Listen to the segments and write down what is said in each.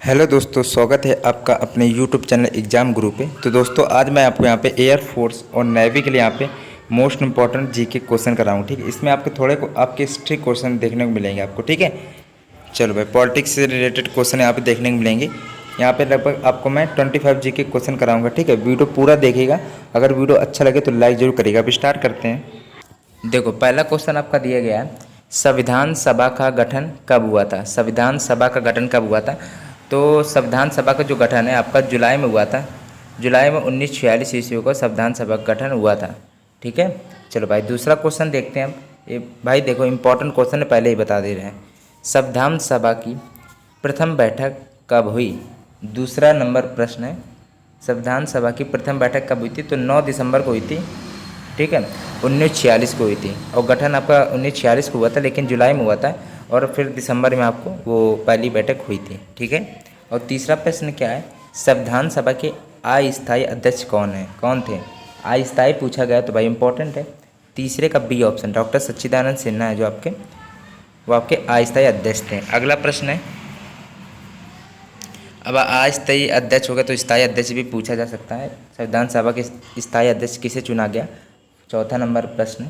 Hello दोस्तों, स्वागत है आपका अपने यूट्यूब चैनल एग्ज़ाम गुरु पे। तो दोस्तों आज मैं आपको यहाँ पे एयरफोर्स और नेवी के लिए यहाँ पे मोस्ट इंपॉर्टेंट जीके क्वेश्चन कर रहा हूँ। ठीक है, इसमें आपके थोड़े को आपके हिस्ट्री क्वेश्चन देखने को मिलेंगे आपको। ठीक है, चलो भाई, पॉलिटिक्स से रिलेटेड क्वेश्चन यहाँ पे देखने को मिलेंगे। यहाँ पे लगभग आपको मैं 25 जीके क्वेश्चन कराऊँगा। ठीक है, वीडियो पूरा देखिएगा। अगर वीडियो अच्छा लगे तो लाइक जरूर करिएगा। अब स्टार्ट करते हैं। देखो, पहला क्वेश्चन आपका दिया गया है, संविधान सभा का गठन कब हुआ था। संविधान सभा का गठन कब हुआ था? तो संविधान सभा का जो गठन है आपका जुलाई में हुआ था। जुलाई में 1946 ईस्वी को संविधान सभा का गठन हुआ था। ठीक है, चलो भाई दूसरा क्वेश्चन देखते हैं हम। ये भाई देखो, इंपॉर्टेंट क्वेश्चन है, पहले ही बता दे रहे हैं। संविधान सभा की प्रथम बैठक कब हुई? दूसरा नंबर प्रश्न है, संविधान सभा की प्रथम बैठक कब हुई थी? तो 9 दिसंबर को हुई थी। ठीक है, 1946 को हुई थी। और गठन आपका 1946 को हुआ था, लेकिन जुलाई में हुआ था और फिर दिसंबर में आपको वो पहली बैठक हुई थी। ठीक है, और तीसरा प्रश्न क्या है, संविधान सभा के अस्थायी अध्यक्ष कौन है, कौन थे? अस्थायी पूछा गया तो भाई इंपॉर्टेंट है। तीसरे का बी ऑप्शन, डॉक्टर सच्चिदानंद सिन्हा है जो आपके वो आपके अस्थायी अध्यक्ष थे। अगला प्रश्न है, अब अस्थायी अध्यक्ष हो गया तो स्थायी अध्यक्ष भी पूछा जा सकता है। संविधान सभा के स्थायी अध्यक्ष किसे चुना गया? चौथा नंबर प्रश्न,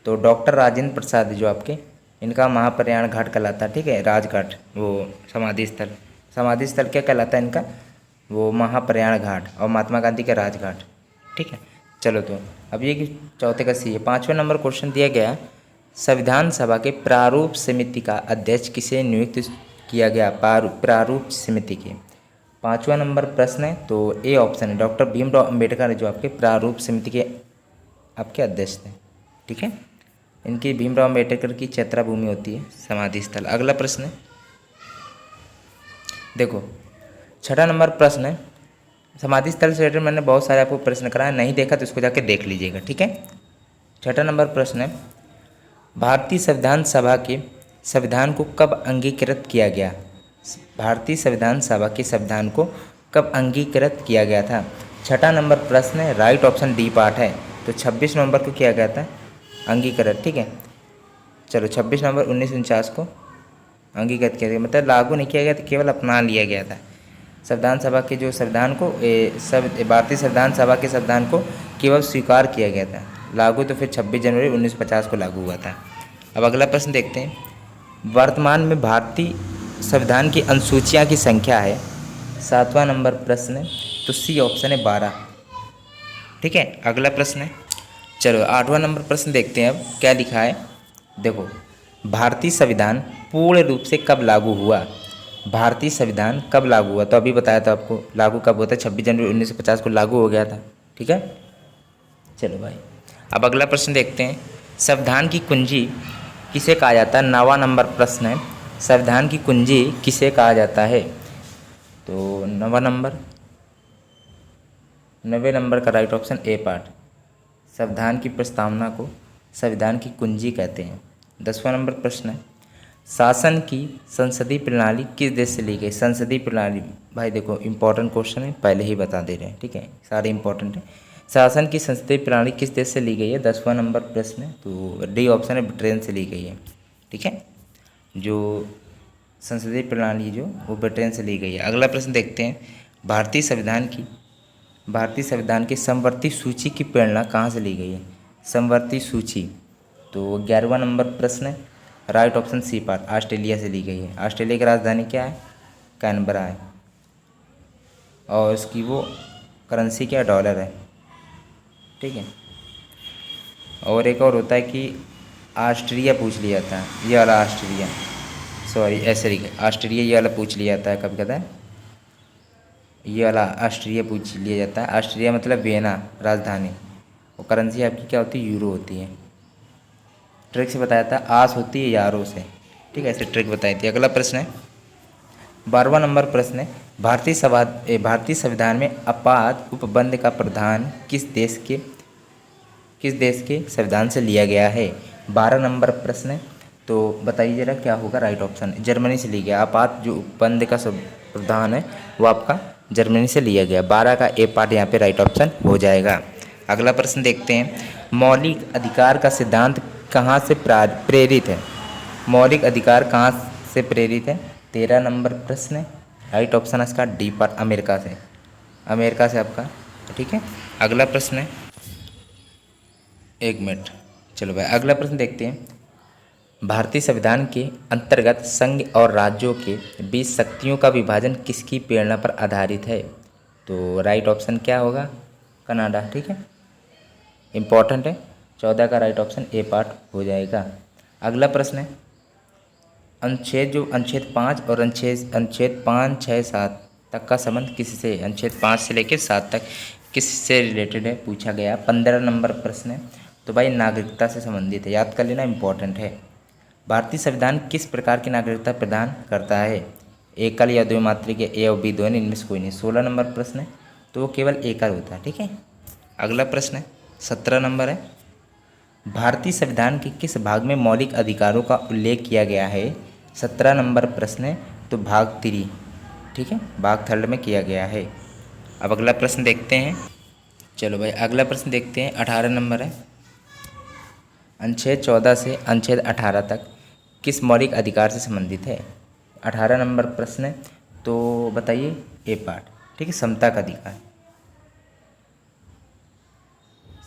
तो डॉक्टर राजेंद्र प्रसाद जो आपके, इनका महाप्रयाण घाट कहलाता है। ठीक है, राजघाट, वो समाधि स्थल, समाधि स्थल क्या कहलाता है इनका? वो महाप्रयाण घाट, और महात्मा गांधी का राजघाट। ठीक है, चलो तो अब ये कि चौथे का सी है। पाँचवें नंबर क्वेश्चन दिया गया, संविधान सभा के प्रारूप समिति का अध्यक्ष किसे नियुक्त किया गया? प्रारूप समिति के। पाँचवा नंबर प्रश्न है, तो ए ऑप्शन है, डॉक्टर भीमराव अंबेडकर जो आपके प्रारूप समिति के आपके अध्यक्ष थे। ठीक है, इनकी भीमराव अंबेडकर की चैत्रा भूमि होती है समाधि स्थल। अगला प्रश्न है, देखो छठा नंबर प्रश्न है, समाधि स्थल से रिलेटेड मैंने बहुत सारे आपको प्रश्न कराया, नहीं देखा तो इसको जाके देख लीजिएगा। ठीक है, छठा नंबर प्रश्न है, भारतीय संविधान सभा के संविधान को कब अंगीकृत किया गया? भारतीय संविधान सभा के संविधान को कब अंगीकृत किया गया था? छठा नंबर प्रश्न है, राइट ऑप्शन डी पार्ट है। तो 26 नवंबर को किया गया था अंगीकृत। ठीक है, चलो 26 नवंबर 1949 को अंगीकृत किया गया, मतलब लागू नहीं किया गया था, केवल अपना लिया गया था। संविधान सभा के जो संविधान को भारतीय संविधान सभा के संविधान को केवल स्वीकार किया गया था, लागू तो फिर 26 जनवरी 1950 को लागू हुआ था। अब अगला प्रश्न देखते हैं, वर्तमान में भारतीय संविधान की अनुसूचियाँ की संख्या है। सातवां नंबर प्रश्न है, तो सी ऑप्शन है 12। ठीक है, अगला प्रश्न है, चलो आठवां नंबर प्रश्न देखते हैं अब क्या लिखा है। देखो, भारतीय संविधान पूर्ण रूप से कब लागू हुआ? भारतीय संविधान कब लागू हुआ? तो अभी बताया था आपको, लागू कब हुआ था? 26 जनवरी 1950 को लागू हो गया था। ठीक है, चलो भाई अब अगला प्रश्न देखते हैं, संविधान की कुंजी किसे कहा जाता है? 9वां नंबर प्रश्न है, संविधान की कुंजी किसे कहा जाता है? तो 9वें नंबर का राइट ऑप्शन ए पार्ट, संविधान की प्रस्तावना को संविधान की कुंजी कहते हैं। 10वां नंबर प्रश्न है, शासन की संसदीय प्रणाली किस देश से ली गई? संसदीय प्रणाली, भाई देखो इंपॉर्टेंट क्वेश्चन है, पहले ही बता दे रहे हैं। ठीक है, सारे इंपॉर्टेंट है। शासन की संसदीय प्रणाली किस देश से ली गई है? 10वां नंबर प्रश्न है, तो डी ऑप्शन है, ब्रिटेन से ली गई है। ठीक है, जो संसदीय प्रणाली जो वो ब्रिटेन से ली गई है। अगला प्रश्न देखते हैं, भारतीय संविधान की समवर्ती सूची की प्रेरणा कहाँ से ली गई है? समवर्ती सूची, तो 11वां नंबर प्रश्न है, right option C part, Australia से ली गई है। ऑस्ट्रेलिया की राजधानी क्या है? कैनबरा है, और इसकी वो करेंसी क्या है? डॉलर है। ठीक है, और एक और होता है कि ऑस्ट्रिया पूछ लिया था, ये वाला ऑस्ट्रिया, सॉरी ऐसे ऑस्ट्रिया ये वाला पूछ लिया जाता है, कब कहता है ये वाला ऑस्ट्रिया पूछ लिया जाता है। ऑस्ट्रिया मतलब वियना राजधानी, और करेंसी आपकी क्या होती है? यूरो होती है। ट्रिक से बताया था, आस होती है यारों से। ठीक है, ऐसे ट्रिक बताई थी। अगला प्रश्न है, 12वां नंबर प्रश्न है, भारतीय संविधान में आपात उपबंध का प्रावधान किस देश के संविधान से लिया गया है? 12 नंबर प्रश्न है, तो बताइए जरा क्या होगा राइट ऑप्शन? जर्मनी से लिया गया। आपात जो उपबंध का प्रावधान है वो आपका जर्मनी से लिया गया। 12 का ए पार्ट यहाँ पे राइट ऑप्शन हो जाएगा। अगला प्रश्न देखते हैं, मौलिक अधिकार का सिद्धांत कहाँ से प्रेरित है? मौलिक अधिकार कहाँ से प्रेरित है? 13 नंबर प्रश्न है, राइट ऑप्शन है इसका डी पार्ट, अमेरिका से, अमेरिका से आपका। ठीक है, अगला प्रश्न है, एक मिनट, चलो भाई अगला प्रश्न देखते हैं। भारतीय संविधान के अंतर्गत संघ और राज्यों के बीच शक्तियों का विभाजन किसकी प्रेरणा पर आधारित है? तो राइट ऑप्शन क्या होगा? कनाडा। ठीक है, इम्पॉर्टेंट है, 14 का राइट ऑप्शन ए पार्ट हो जाएगा। अगला प्रश्न है, अनुच्छेद 5 और अनुच्छेद 5, 6, 7 तक का संबंध किससे, अनुच्छेद 5 से लेकर 7 तक किससे रिलेटेड है पूछा गया। 15 नंबर प्रश्न है, तो भाई नागरिकता से संबंधित है, याद कर लेना, इम्पोर्टेंट है। भारतीय संविधान किस प्रकार की नागरिकता प्रदान करता है? एकल या द्विमात्रिक या ए और बी दोनों, इनमें से कोई नहीं। 16 नंबर प्रश्न है, तो वो केवल एकल होता है। ठीक है, अगला प्रश्न है 17 नंबर है, भारतीय संविधान के किस भाग में मौलिक अधिकारों का उल्लेख किया गया है? 17 नंबर प्रश्न है, तो भाग 3, ठीक है, भाग 3 में किया गया है। अब अगला प्रश्न देखते हैं, चलो भाई अगला प्रश्न देखते हैं, 18 नंबर है, अनुच्छेद 14 से अनुच्छेद 18 तक किस मौलिक अधिकार से संबंधित है? 18 नंबर प्रश्न है, तो बताइए ए पार्ट। ठीक है, समता का अधिकार,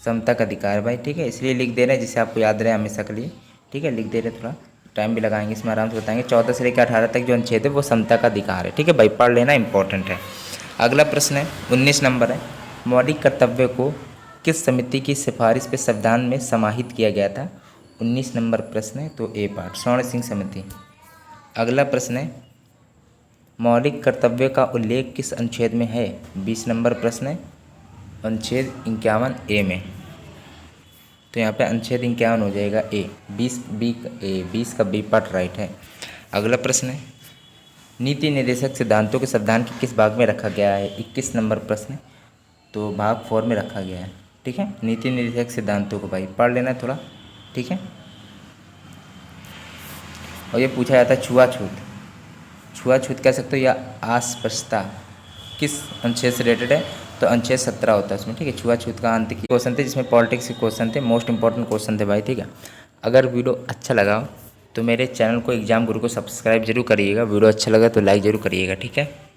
समता का अधिकार भाई। ठीक है, इसलिए लिख दे रहे हैं जिससे आपको याद रहे हमेशा के लिए। ठीक है, लिख दे रहे, थोड़ा टाइम भी लगाएंगे इसमें, आराम से बताएंगे। 14 से लेकर 18 तक जो अनुच्छेद है वो समता का अधिकार है। ठीक है भाई, पढ़ लेना, इंपॉर्टेंट है। अगला प्रश्न है 19 नंबर है, मौलिक कर्तव्य को किस समिति की सिफारिश पे संविधान में समाहित किया गया था? 19 नंबर प्रश्न है, तो ए पार्ट, स्वर्ण सिंह समिति। अगला प्रश्न है, मौलिक कर्तव्य का उल्लेख किस अनुच्छेद में है? 20 नंबर प्रश्न है, अनुच्छेद 51 ए में। तो यहाँ पे अनुच्छेद 51 हो जाएगा ए, 20 का बी पार्ट राइट है। अगला प्रश्न है, नीति निर्देशक सिद्धांतों के संविधान के किस भाग में रखा गया है? 21 नंबर प्रश्न, तो भाग 4 में रखा गया है। ठीक है, नीति निर्देशक सिद्धांतों को भाई पढ़ लेना थोड़ा। ठीक है, और ये पूछा जाता है छुआछूत, छुआछूत कह सकते हो या अस्पृश्यता किस अनुच्छेद से रिलेटेड है? तो अनुच्छेद 17 होता है उसमें। ठीक है, छुआछूत का अंत की क्वेश्चन थे, जिसमें पॉलिटिक्स के क्वेश्चन थे, मोस्ट इंपॉर्टेंट क्वेश्चन थे भाई। ठीक है, अगर वीडियो अच्छा लगा तो मेरे चैनल को एग्जाम गुरु को सब्सक्राइब जरूर करिएगा, वीडियो अच्छा लगा तो लाइक जरूर करिएगा। ठीक है।